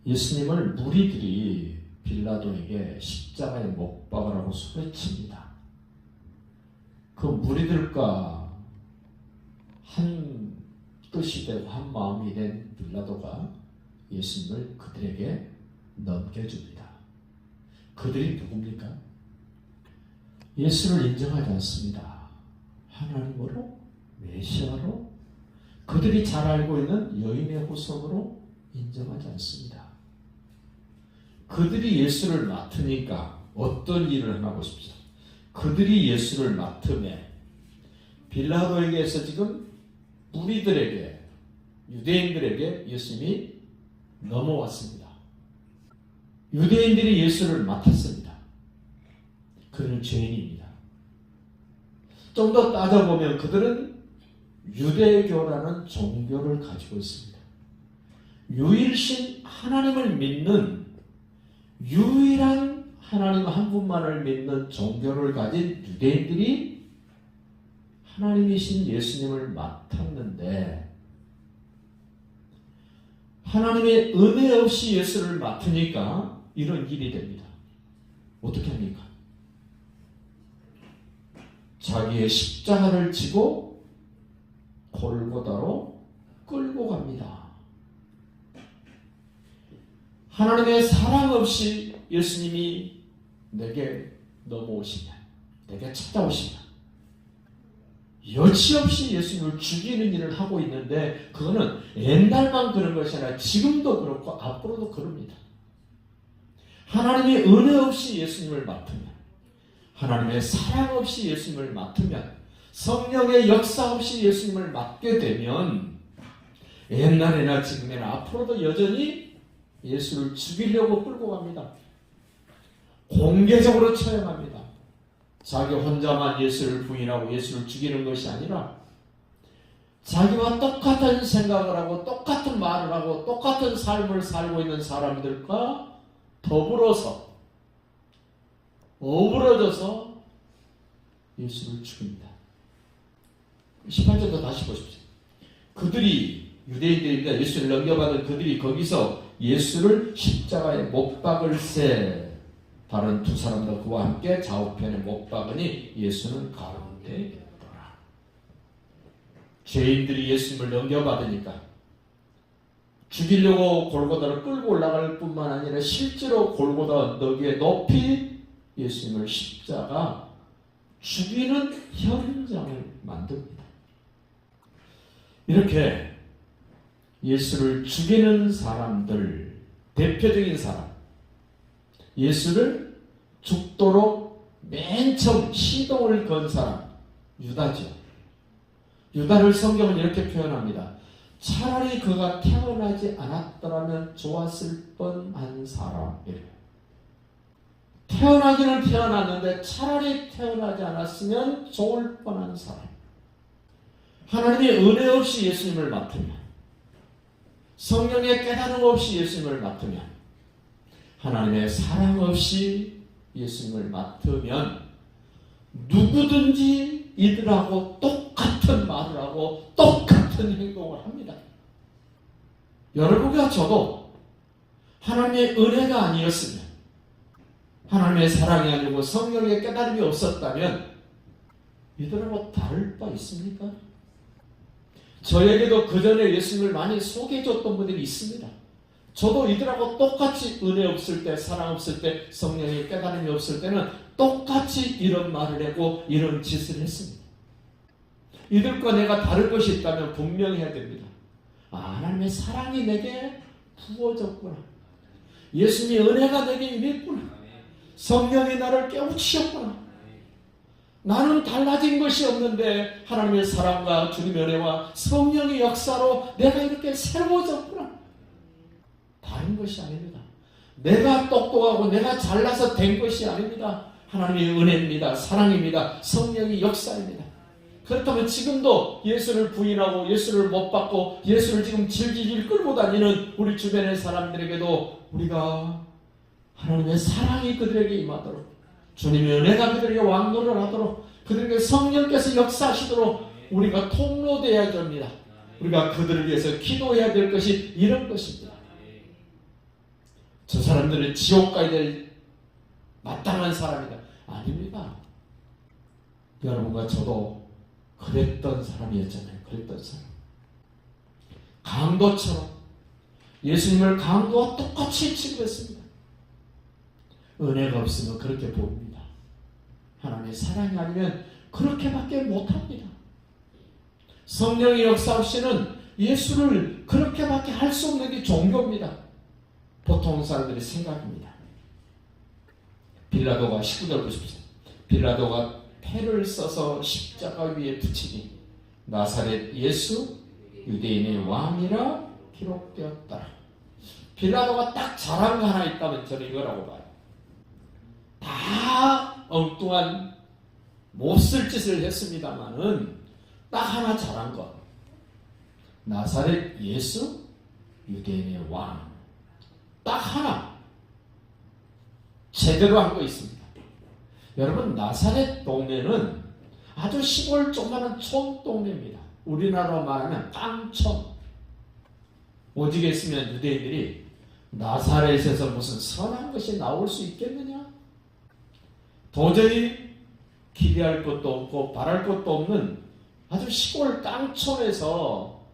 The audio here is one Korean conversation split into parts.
예수님을 무리들이 빌라도에게 십자가에 못 박으라고 소리칩니다. 그 무리들과 한 뜻이 되고 한 마음이 된 빌라도가 예수님을 그들에게 넘겨줍니다. 그들이 누굽니까? 예수를 인정하지 않습니다. 하나님으로, 메시아로, 그들이 잘 알고 있는 여인의 후손으로 인정하지 않습니다. 그들이 예수를 맡으니까 어떤 일을 하나 보십시오. 그들이 예수를 맡으면 빌라도에게서 지금 무리들에게, 유대인들에게 예수님이 넘어왔습니다. 유대인들이 예수를 맡았습니다. 그들은 죄인입니다. 좀 더 따져보면 그들은 유대교라는 종교를 가지고 있습니다. 유일신 하나님을 믿는, 유일한 하나님 한 분만을 믿는 종교를 가진 유대인들이 하나님이신 예수님을 맡았는데, 하나님의 은혜 없이 예수를 맡으니까 이런 일이 됩니다. 어떻게 합니까? 자기의 십자가를 지고 골고다로 끌고 갑니다. 하나님의 사랑 없이 예수님이 내게 넘어오시면, 내게 찾아오시면 여지없이 예수님을 죽이는 일을 하고 있는데, 그거는 옛날만 그런 것이 아니라 지금도 그렇고 앞으로도 그럽니다. 하나님의 은혜 없이 예수님을 맡으면, 하나님의 사랑 없이 예수님을 맡으면, 성령의 역사 없이 예수님을 맡게 되면 옛날에나 지금에나 앞으로도 여전히 예수를 죽이려고 끌고 갑니다. 공개적으로 처형합니다. 자기 혼자만 예수를 부인하고 예수를 죽이는 것이 아니라 자기와 똑같은 생각을 하고 똑같은 말을 하고 똑같은 삶을 살고 있는 사람들과 더불어서 어우러져서 예수를 죽입니다. 18절도 다시 보십시오. 그들이, 유대인들입니다. 예수를 넘겨받은 그들이 거기서 예수를 십자가에 못 박을새 다른 두 사람도 그와 함께 좌우편에 못 박으니 예수는 가운데에 있더라. 죄인들이 예수님을 넘겨받으니까 죽이려고 골고다를 끌고 올라갈 뿐만 아니라 실제로 골고다 언덕 위에 높이 예수님을 십자가 죽이는 현장을 만듭니다. 이렇게 예수를 죽이는 사람들, 대표적인 사람, 예수를 죽도록 맨 처음 시동을 건 사람, 유다죠. 유다를 성경은 이렇게 표현합니다. 차라리 그가 태어나지 않았더라면 좋았을 뻔한 사람이래요. 태어나기는 태어났는데 차라리 태어나지 않았으면 좋을 뻔한 사람. 하나님의 은혜 없이 예수님을 맡으면, 성령의 깨달음 없이 예수님을 맡으면, 하나님의 사랑 없이 예수님을 맡으면 누구든지 이들하고 똑같은 말을 하고 똑같은 행동을 합니다. 여러분과 저도 하나님의 은혜가 아니었으면, 하나님의 사랑이 아니고 성령의 깨달음이 없었다면 이들하고 다를 바 있습니까? 저에게도 그전에 예수님을 많이 소개해줬던 분들이 있습니다. 저도 이들하고 똑같이 은혜 없을 때, 사랑 없을 때, 성령의 깨달음이 없을 때는 똑같이 이런 말을 하고 이런 짓을 했습니다. 이들과 내가 다를 것이 있다면 분명히 해야 됩니다. 하나님의 사랑이 내게 부어졌구나. 예수님의 은혜가 내게 임했구나. 성령이 나를 깨우치셨구나. 나는 달라진 것이 없는데 하나님의 사랑과 주님의 은혜와 성령의 역사로 내가 이렇게 새로워졌구나. 다른 것이 아닙니다. 내가 똑똑하고 내가 잘나서 된 것이 아닙니다. 하나님의 은혜입니다. 사랑입니다. 성령의 역사입니다. 그렇다면 지금도 예수를 부인하고 예수를 못 받고 예수를 지금 질질 끌고 다니는 우리 주변의 사람들에게도 우리가 하나님의 사랑이 그들에게 임하도록, 주님의 은혜가 그들에게 왕노를 하도록, 그들에게 성령께서 역사하시도록 우리가 통로되어야 됩니다. 우리가 그들을 위해서 기도해야 될 것이 이런 것입니다. 사람들은 지옥 가야 될 마땅한 사람이다. 아닙니다. 여러분과 저도 그랬던 사람이었잖아요. 그랬던 사람. 강도처럼 예수님을 강도와 똑같이 취급했습니다. 은혜가 없으면 그렇게 보입니다. 하나님의 사랑이 아니면 그렇게밖에 못합니다. 성령의 역사 없이는 예수를 그렇게밖에 할 수 없는 게 종교입니다. 보통 사람들의 생각입니다. 빌라도가 19절 보십시오. 빌라도가 패를 써서 십자가 위에 붙이니 나사렛 예수 유대인의 왕이라 기록되었다. 빌라도가 딱 잘한 거 하나 있다면 저는 이거라고 봐요. 다 엉뚱한 몹쓸 짓을 했습니다마는 딱 하나 잘한 것. 나사렛 예수 유대인의 왕. 딱 하나 제대로 한 거 있습니다. 여러분, 나사렛 동네는 아주 시골 조그마한 촌 동네입니다. 우리나라로 말하면 깡촌. 오직에 있으면 유대인들이 나사렛에서 무슨 선한 것이 나올 수 있겠느냐? 도저히 기대할 것도 없고 바랄 것도 없는 아주 시골 깡촌에서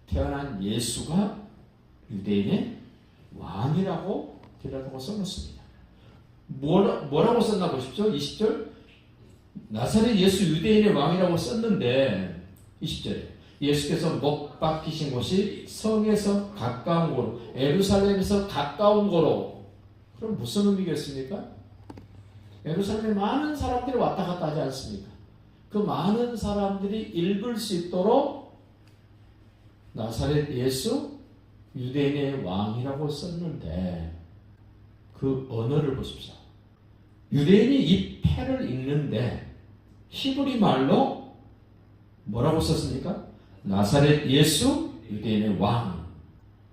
태어난 예수가 유대인의 왕이라고 빌라도가 써놓습니다. 뭐라고 썼나 보십시오. 20절 나사렛 예수 유대인의 왕이라고 썼는데 20절에 예수께서 못 박히신 곳이 성에서 가까운 곳으로 예루살렘에서 가까운 곳으로. 그럼 무슨 의미겠습니까? 예루살렘에 많은 사람들이 왔다 갔다 하지 않습니까? 그 많은 사람들이 읽을 수 있도록 나사렛 예수 유대인의 왕이라고 썼는데 그 언어를 보십시오. 유대인이 이 패를 읽는데 히브리 말로 뭐라고 썼습니까? 나사렛 예수 유대인의 왕.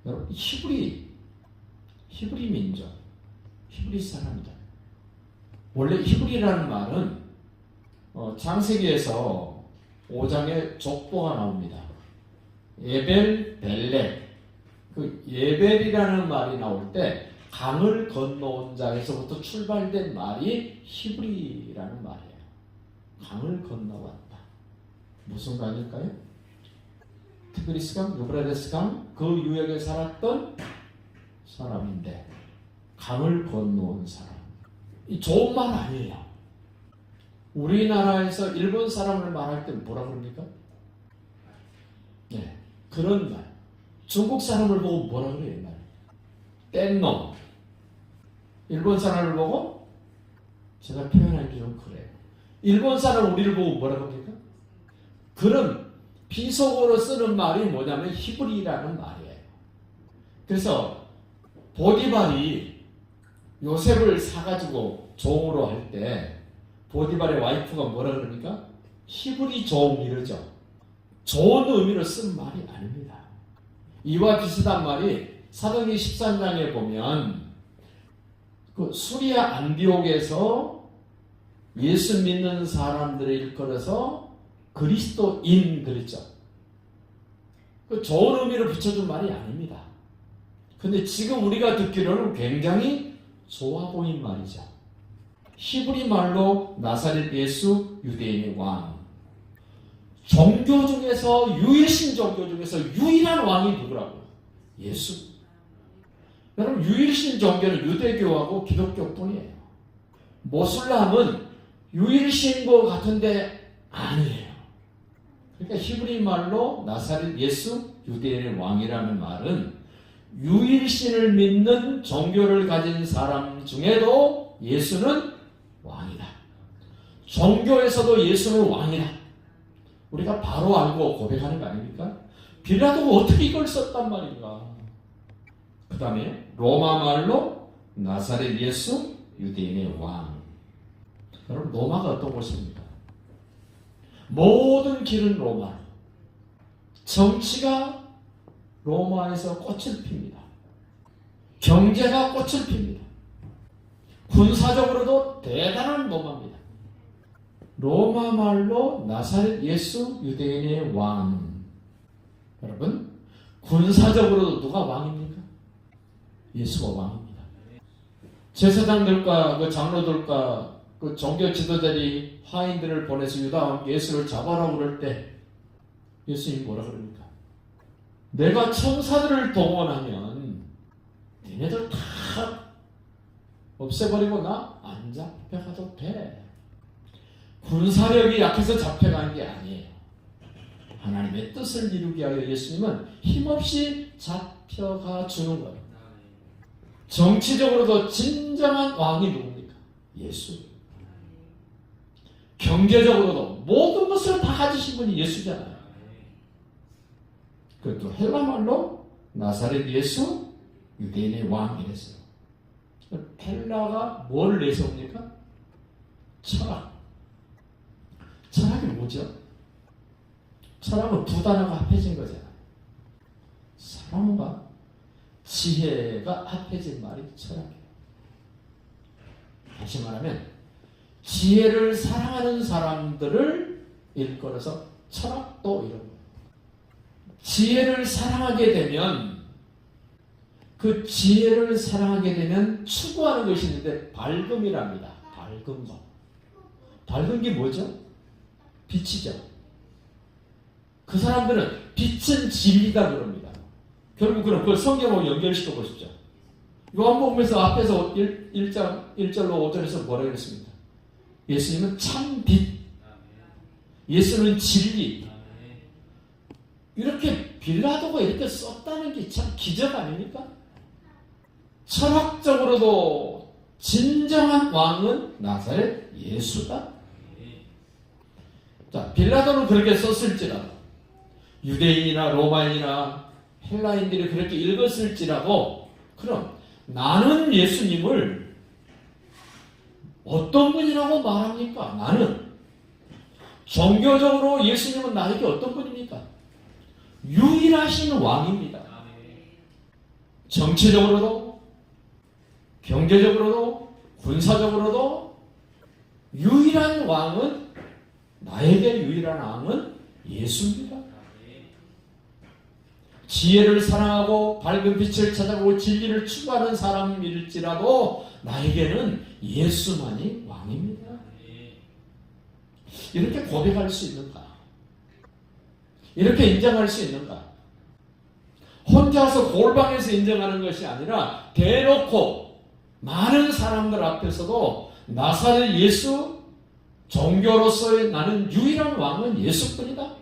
여러분, 히브리 민족, 히브리 사람이다. 원래 히브리라는 말은 창세기에서 5장에 족보가 나옵니다. 예벨, 벨렉. 그 예벨이라는 말이 나올 때 강을 건너온 자에서부터 출발된 말이 히브리라는 말이에요. 강을 건너왔다. 무슨 강일까요? 티그리스강, 유브라데스강 그 유역에 살았던 사람인데 강을 건너온 사람. 이 좋은 말 아니에요. 우리나라에서 일본 사람을 말할 때 뭐라 그럽니까? 네, 그런 말. 중국 사람을 보고 뭐라 그래요? 옛날에 뗀놈. 일본 사람을 보고 제가 표현하기 좀 그래요. 일본 사람 우리를 보고 뭐라 그럽니까? 그런 비속어로 쓰는 말이 뭐냐면 히브리라는 말이에요. 그래서 보디발이 요셉을 사가지고 종으로 할 때 보디발의 와이프가 뭐라 그럽니까? 히브리 종 이러죠. 좋은 의미로 쓴 말이 아닙니다. 이와 비슷한 말이 사도행전 13장에 보면 그 수리아 안디옥에서 예수 믿는 사람들을 일컬어서 그리스도인 그랬죠. 그 좋은 의미로 붙여준 말이 아닙니다. 근데 지금 우리가 듣기로는 굉장히 좋아 보인 말이죠. 히브리 말로 나사렛 예수 유대인의 왕. 종교 중에서 유일신 종교 중에서 유일한 왕이 누구라고요? 예수. 여러분, 유일신 종교는 유대교하고 기독교뿐이에요. 모슬람은 유일신 것 같은데 아니에요. 그러니까 히브리 말로 나사렛 예수 유대인의 왕이라는 말은 유일신을 믿는 종교를 가진 사람 중에도 예수는 왕이다. 종교에서도 예수는 왕이다. 우리가 바로 알고 고백하는 거 아닙니까? 빌라도가 어떻게 이걸 썼단 말인가? 그 다음에 로마 말로 나사렛 예수 유대인의 왕. 여러분, 로마가 어떤 곳입니까? 모든 길은 로마. 정치가 로마에서 꽃을 핍니다. 경제가 꽃을 핍니다. 군사적으로도 대단한 로마입니다. 로마 말로 나사렛 예수 유대인의 왕. 여러분, 군사적으로도 누가 왕입니까? 예수가 왕입니다. 제사장들과 그 장로들과 그 종교 지도자들이 화인들을 보내서 유다 왕 예수를 잡아라고 그럴 때 예수님이 뭐라 그럽니까? 내가 천사들을 동원하면 얘네들 다 없애버리고 나 안 잡혀가도 돼. 군사력이 약해서 잡혀간 게 아니에요. 하나님의 뜻을 이루기 위하여 예수님은 힘없이 잡혀가 주는 거예요. 정치적으로도 진정한 왕이 누굽니까? 예수. 경제적으로도 모든 것을 다 가지신 분이 예수잖아요. 그것도 헬라말로 나사렛 예수 유대인의 왕이랬어요. 헬라가 뭘 내세웁니까? 철학. 철학이 뭐죠? 철학은 두 단어가 합해진 거잖아요. 사랑과 지혜가 합해진 말이 철학이에요. 다시 말하면 지혜를 사랑하는 사람들을 일컬어서 철학도 이런 거예요. 지혜를 사랑하게 되면 그 지혜를 사랑하게 되면 추구하는 것이 있는데 밝음이랍니다. 밝은 것. 밝은 게 뭐죠? 빛이죠. 그 사람들은 빛은 진리다 그럽니다. 결국 그걸 성경하고 연결시켜 보십시오. 요한복음에서 앞에서 1절로 5절에서 뭐라 그랬습니까? 예수님은 참 빛, 예수는 진리. 이렇게 빌라도가 이렇게 썼다는 게 참 기적 아닙니까? 철학적으로도 진정한 왕은 나사렛 예수다. 자, 빌라도는 그렇게 썼을지라도 유대인이나 로마인이나 헬라인들이 그렇게 읽었을지라도 그럼 나는 예수님을 어떤 분이라고 말합니까? 나는 종교적으로 예수님은 나에게 어떤 분입니까? 유일하신 왕입니다. 정치적으로도 경제적으로도 군사적으로도 유일한 왕은 나에게 유일한 왕은 예수입니다. 지혜를 사랑하고 밝은 빛을 찾아보고 진리를 추구하는 사람일지라도 나에게는 예수만이 왕입니다. 이렇게 고백할 수 있는가? 이렇게 인정할 수 있는가? 혼자서 골방에서 인정하는 것이 아니라 대놓고 많은 사람들 앞에서도 나사렛 예수, 종교로서의 나는 유일한 왕은 예수뿐이다.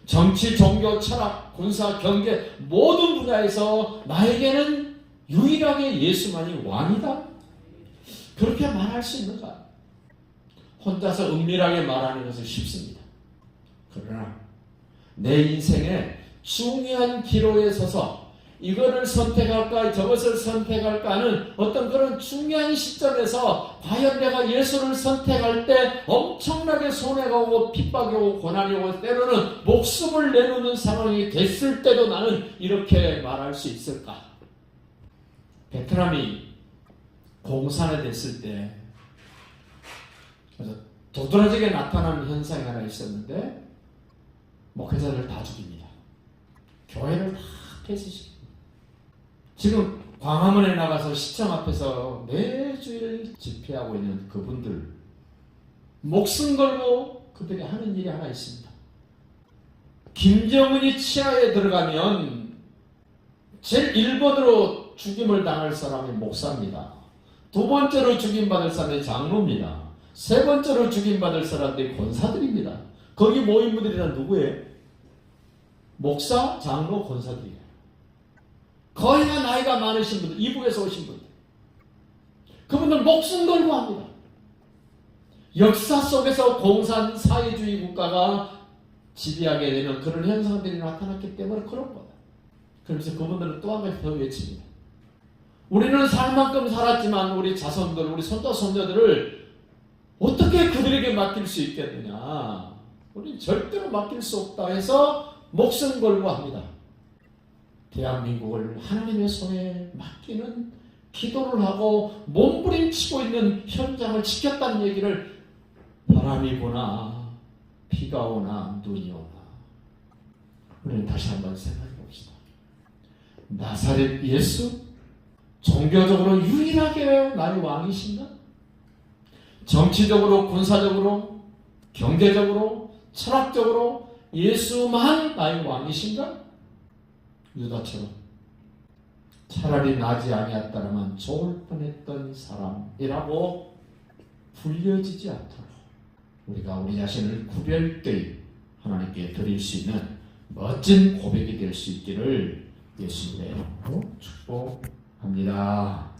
정치, 종교, 철학, 군사, 경제 모든 분야에서 나에게는 유일하게 예수만이 왕이다. 그렇게 말할 수 있는가? 혼자서 은밀하게 말하는 것은 쉽습니다. 그러나 내 인생에 중요한 기로에 서서 이거를 선택할까 저것을 선택할까 하는 어떤 그런 중요한 시점에서 과연 내가 예수를 선택할 때 엄청나게 손해가 오고 핍박이 오고 고난이 오고 때로는 목숨을 내놓는 상황이 됐을 때도 나는 이렇게 말할 수 있을까? 베트남이 공산화됐을 때 도드라지게 나타나는 현상이 하나 있었는데 목회자를 다 죽입니다. 교회를 다 폐쇄시킵니다. 지금 광화문에 나가서 시청 앞에서 매주일 집회하고 있는 그분들 목숨 걸고 그들이 하는 일이 하나 있습니다. 김정은이 치하에 들어가면 제일 1번으로 죽임을 당할 사람이 목사입니다. 두 번째로 죽임받을 사람이 장로입니다. 세 번째로 죽임받을 사람들이 권사들입니다. 거기 모인 분들이 다 누구예요? 목사, 장로, 권사들이에요. 거의 다 나이가 많으신 분들, 이북에서 오신 분들. 그분들 목숨 걸고 합니다. 역사 속에서 공산 사회주의 국가가 지배하게 되는 그런 현상들이 나타났기 때문에 그런 거다. 그래서 그분들은 또 한 가지 더 외칩니다. 우리는 살 만큼 살았지만 우리 자손들, 우리 손자, 손녀들을 어떻게 그들에게 맡길 수 있겠느냐. 우리는 절대로 맡길 수 없다 해서 목숨 걸고 합니다. 대한민국을 하나님의 손에 맡기는 기도를 하고 몸부림치고 있는 현장을 지켰다는 얘기를 바람이 부나 비가 오나 눈이 오나 우리는 다시 한번 생각해 봅시다. 나사렛 예수, 종교적으로 유일하게 나의 왕이신가? 정치적으로, 군사적으로, 경제적으로, 철학적으로 예수만 나의 왕이신가? 유다처럼 차라리 나지 아니었다면 좋을 뻔했던 사람이라고 불려지지 않도록 우리가 우리 자신을 구별되이 하나님께 드릴 수 있는 멋진 고백이 될 수 있기를 예수님의 이름으로 축복합니다.